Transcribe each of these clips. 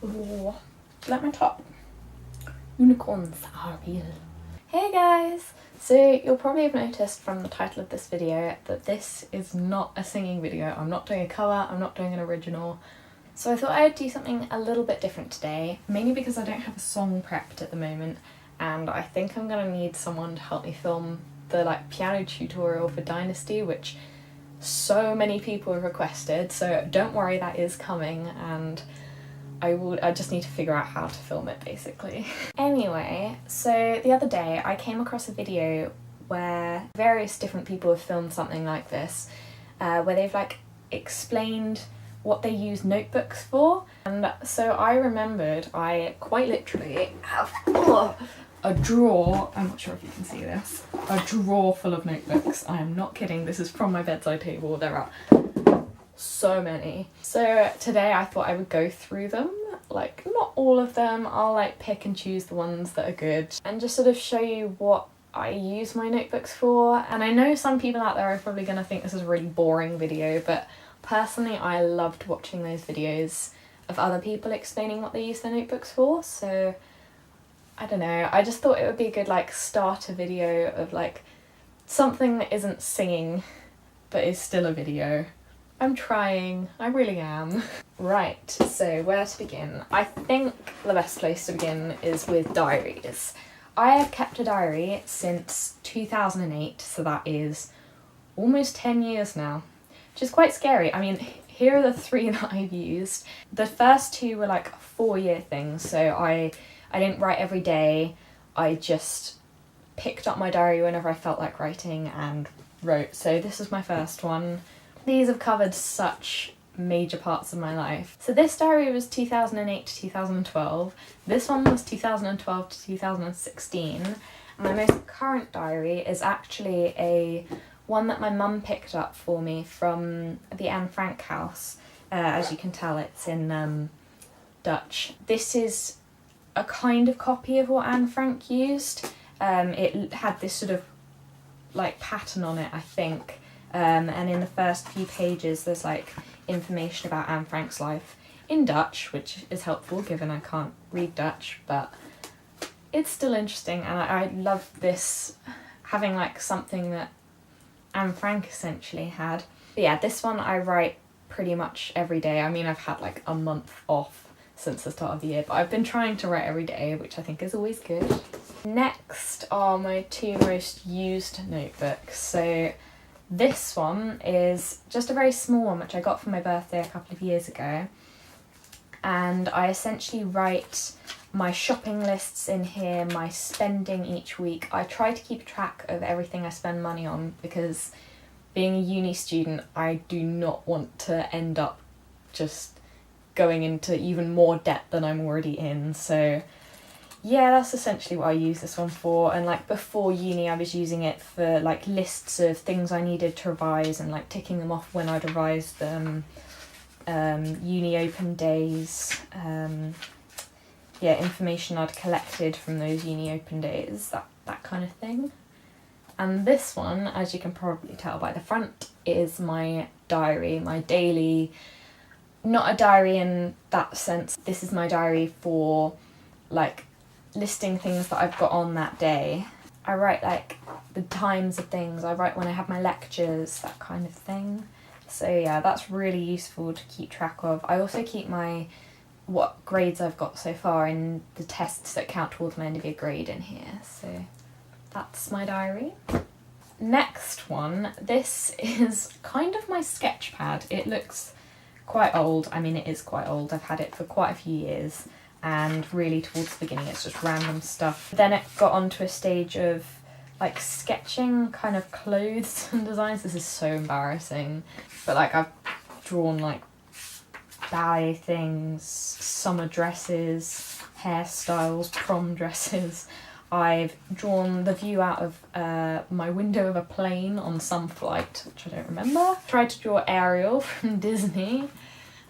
Ooh, like my top. Unicorns are real. Hey guys! So you'll probably have noticed from the title of this video that this is not a singing video. I'm not doing a cover, I'm not doing an original. So I thought I'd do something a little bit different today, mainly because I don't have a song prepped at the moment, and I think I'm gonna need someone to help me film the piano tutorial for Dynasty, which so many people have requested, so don't worry, that is coming, and I just need to figure out how to film it basically. Anyway, so the other day I came across a video where various different people have filmed something like this, where they've explained what they use notebooks for, and so I remembered I quite literally have a drawer, I'm not sure if you can see this, a drawer full of notebooks. I am not kidding, this is from my bedside table. There are so many. So today I thought I would go through them, not all of them, I'll pick and choose the ones that are good and just sort of show you what I use my notebooks for. And I know some people out there are probably going to think this is a really boring video, but personally I loved watching those videos of other people explaining what they use their notebooks for, so I don't know, I just thought it would be a good starter video of something that isn't singing but is still a video. I'm trying, I really am. Right, so where to begin? I think the best place to begin is with diaries. I have kept a diary since 2008, so that is almost 10 years now, which is quite scary. I mean, here are the 3 that I've used. The first 2 were 4-year things, so I didn't write every day, I just picked up my diary whenever I felt like writing and wrote. So this is my first one. These have covered such major parts of my life. So this diary was 2008 to 2012, this one was 2012 to 2016, and my most current diary is actually one that my mum picked up for me from the Anne Frank house. As you can tell, it's in Dutch. This is a kind of copy of what Anne Frank used. It had this sort of pattern on it, I think, and in the first few pages there's information about Anne Frank's life in Dutch, which is helpful given I can't read Dutch, but it's still interesting, and I love this, having something that Anne Frank essentially had. But yeah, this one I write pretty much every day. I mean, I've had a month off since the start of the year, but I've been trying to write every day, which I think is always good. Next are my 2 most used notebooks. So this one is just a very small one, which I got for my birthday a couple of years ago, and I essentially write my shopping lists in here, my spending each week. I try to keep track of everything I spend money on, because being a uni student, I do not want to end up just going into even more debt than I'm already in. So yeah, that's essentially what I use this one for. And before uni I was using it for lists of things I needed to revise and ticking them off when I'd revise them, uni open days, information I'd collected from those uni open days, that kind of thing. And this one, as you can probably tell by the front, is my diary, my daily, not a diary in that sense, this is my diary for listing things that I've got on that day. I write the times of things, I write when I have my lectures, that kind of thing. So yeah, that's really useful to keep track of. I also keep what grades I've got so far and the tests that count towards my end of year grade in here. So that's my diary. Next one, this is kind of my sketch pad. It looks quite old. I mean, it is quite old. I've had it for quite a few years, and really towards the beginning it's just random stuff. Then it got onto a stage of sketching kind of clothes and designs. This is so embarrassing, but I've drawn ballet things, summer dresses, hairstyles, prom dresses. I've drawn the view out of my window of a plane on some flight, which I don't remember. Tried to draw Ariel from Disney,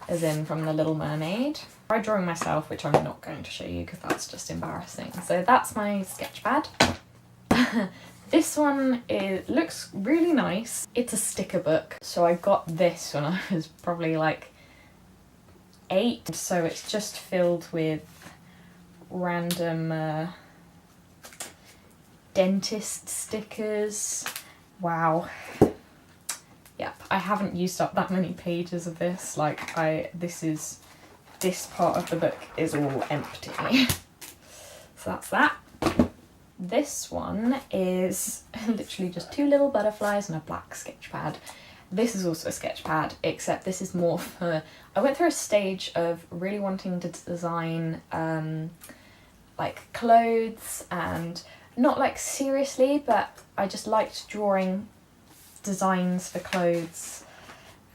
as in from The Little Mermaid. I tried drawing myself, which I'm not going to show you because that's just embarrassing. So that's my sketch pad. This one looks really nice. It's a sticker book. So I got this when I was probably 8, so it's just filled with random dentist stickers. Wow. Yep, I haven't used up that many pages of this. Like, this part of the book is all empty. So that's that. This one is literally just 2 little butterflies and a black sketch pad. This is also a sketch pad, except this is more for... I went through a stage of really wanting to design like clothes, and not like seriously, but I just liked drawing designs for clothes,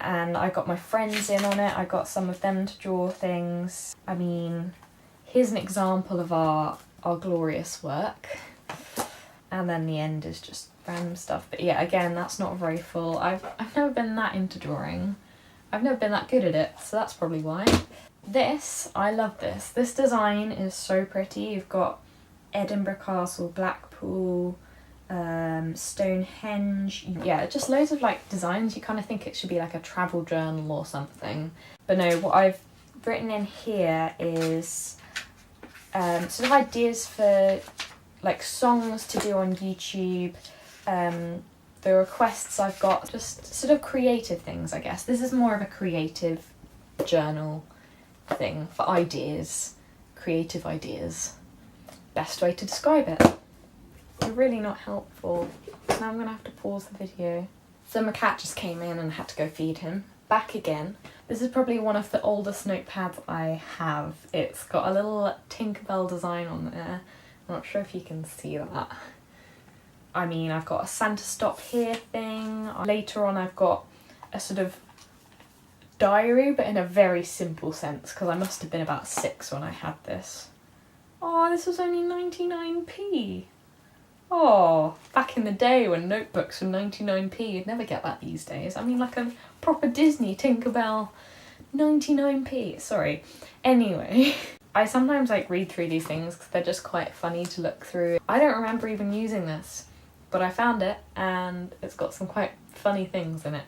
and I got my friends in on it. I got some of them to draw things. I mean, here's an example of our glorious work, and then the end is just random stuff. But yeah, again, that's not very full. I've never been that into drawing. I've never been that good at it, so that's probably why. This, I love this. This design is so pretty. You've got Edinburgh Castle, Blackpool, Stonehenge. Yeah, just loads of like designs. You kind of think it should be like a travel journal or something. But no, what I've written in here is sort of ideas for like songs to do on YouTube, the requests I've got, just sort of creative things, I guess. This is more of a creative journal thing for ideas, creative ideas. Best way to describe it. You're really not helpful. Now I'm gonna have to pause the video. So my cat just came in and I had to go feed him. Back again. This is probably one of the oldest notepads I have. It's got a little Tinkerbell design on there. I'm not sure if you can see that. I mean, I've got a Santa stop here thing. Later on I've got a sort of diary, but in a very simple sense, because I must have been about 6 when I had this. Oh, this was only 99p. Oh, back in the day when notebooks were 99p, you'd never get that these days. I mean, like a proper Disney Tinkerbell 99p. Sorry. Anyway, I sometimes like read through these things because they're just quite funny to look through. I don't remember even using this, but I found it and it's got some quite funny things in it.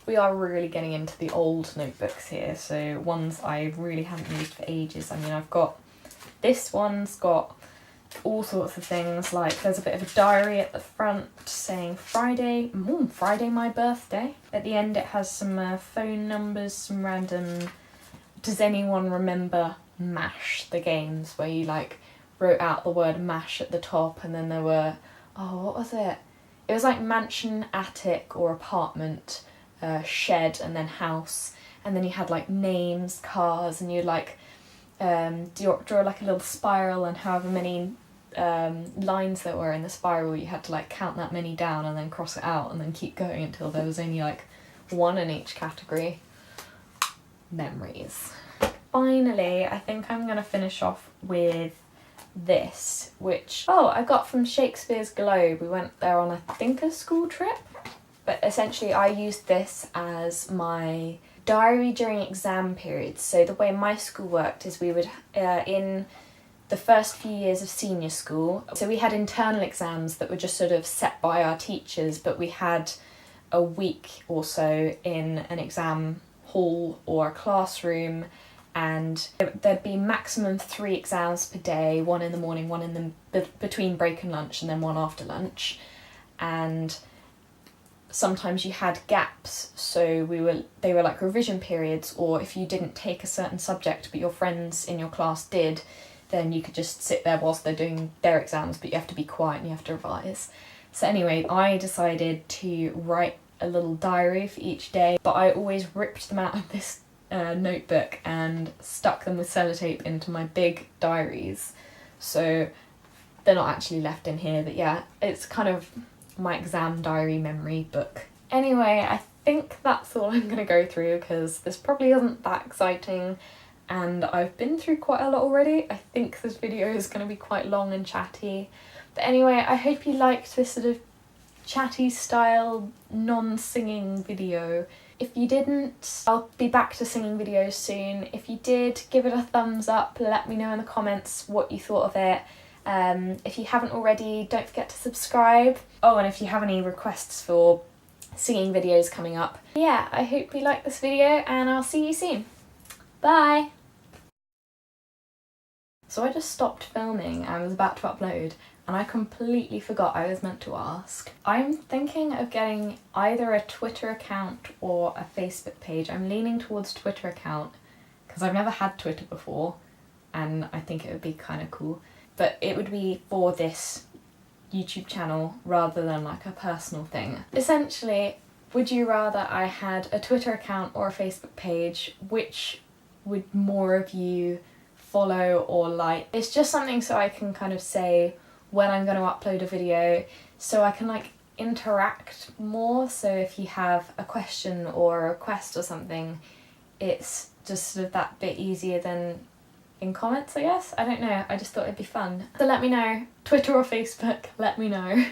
We are really getting into the old notebooks here, so ones I really haven't used for ages. I mean, I've got... This one's got all sorts of things, like there's a bit of a diary at the front saying Friday my birthday. At the end it has some phone numbers, some random... Does anyone remember MASH, the games, where you like wrote out the word MASH at the top, and then there were... Oh, what was it? It was like mansion, attic or apartment, shed, and then house, and then you had like names, cars, and you'd like draw like a little spiral, and however many lines there were in the spiral, you had to like count that many down and then cross it out and then keep going until there was only like 1 in each category. Memories. Finally, I think I'm gonna finish off with this, which I got from Shakespeare's Globe. We went there on I think a school trip, but essentially I used this as my diary during exam periods. So the way my school worked is we would in the first few years of senior school, so we had internal exams that were just sort of set by our teachers, but we had a week or so in an exam hall or a classroom, and there'd be maximum 3 exams per day, 1 in the morning, 1 in the between break and lunch, and then 1 after lunch. And sometimes you had gaps, so they were like revision periods, or if you didn't take a certain subject but your friends in your class did, then you could just sit there whilst they're doing their exams, but you have to be quiet and you have to revise. So anyway, I decided to write a little diary for each day, but I always ripped them out of this notebook and stuck them with sellotape into my big diaries, so they're not actually left in here, but yeah, it's kind of my exam diary memory book. Anyway, I think that's all I'm gonna go through, because this probably isn't that exciting and I've been through quite a lot already. I think this video is gonna be quite long and chatty, but anyway, I hope you liked this sort of chatty style non-singing video. If you didn't, I'll be back to singing videos soon. If you did, give it a thumbs up, let me know in the comments what you thought of it. If you haven't already, don't forget to subscribe. Oh, and if you have any requests for singing videos coming up. Yeah, I hope you like this video and I'll see you soon. Bye! So I just stopped filming and was about to upload, and I completely forgot I was meant to ask. I'm thinking of getting either a Twitter account or a Facebook page. I'm leaning towards Twitter account because I've never had Twitter before and I think it would be kind of cool. But it would be for this YouTube channel rather than like a personal thing. Essentially, would you rather I had a Twitter account or a Facebook page? Which would more of you follow or like? It's just something so I can kind of say when I'm going to upload a video, so I can like interact more. So if you have a question or a request or something, it's just sort of that bit easier than in comments, I guess. I don't know, I just thought it'd be fun. So let me know, Twitter or Facebook, let me know.